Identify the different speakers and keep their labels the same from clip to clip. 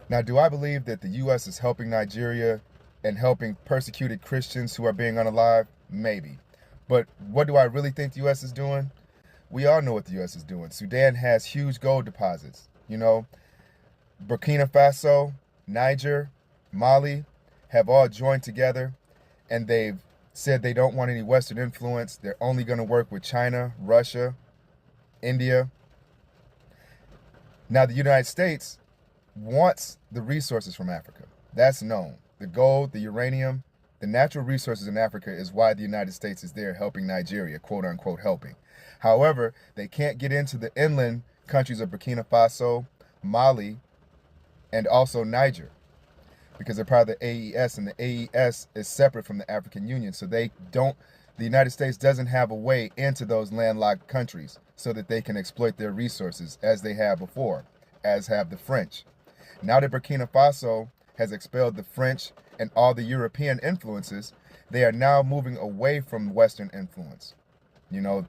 Speaker 1: Now, do I believe that the U.S. is helping Nigeria and helping persecuted Christians who are being unalived? Maybe. But what do I really think the U.S. is doing? We all know what the U.S. is doing. Sudan has huge gold deposits. Burkina Faso, Niger, Mali have all joined together and they've said they don't want any Western influence. They're only going to work with China, Russia, India. Now, the United States wants the resources from Africa. That's known. The gold, the uranium, the natural resources in Africa is why the United States is there helping Nigeria, quote unquote, helping. However, they can't get into the inland countries of Burkina Faso, Mali, and also Niger because they're part of the AES, and the AES is separate from the African Union. So the United States doesn't have a way into those landlocked countries so that they can exploit their resources as they have before, as have the French. Now that Burkina Faso has expelled the French and all the European influences, they are now moving away from Western influence. You know,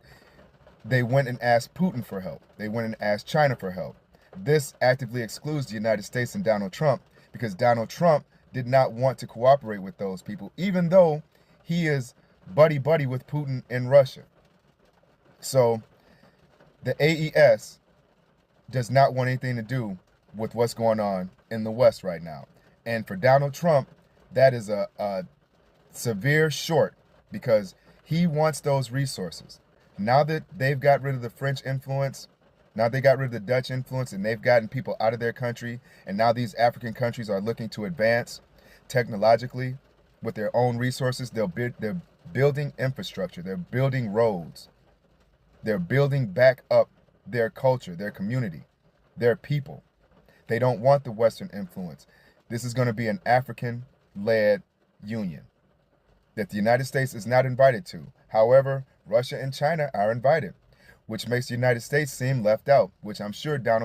Speaker 1: they went and asked Putin for help. They went and asked China for help. This actively excludes the United States and Donald Trump because Donald Trump did not want to cooperate with those people, even though he is buddy-buddy with Putin in Russia. So the AES does not want anything to do with what's going on in the West right now. And for Donald Trump, that is a severe short because he wants those resources. Now that they've got rid of the French influence, now they got rid of the Dutch influence and they've gotten people out of their country, and now these African countries are looking to advance technologically with their own resources. They're building infrastructure, they're building roads, they're building back up their culture, their community, their people. They don't want the Western influence. This is going to be an African-led union that the United States is not invited to. However, Russia and China are invited, which makes the United States seem left out, which I'm sure Donald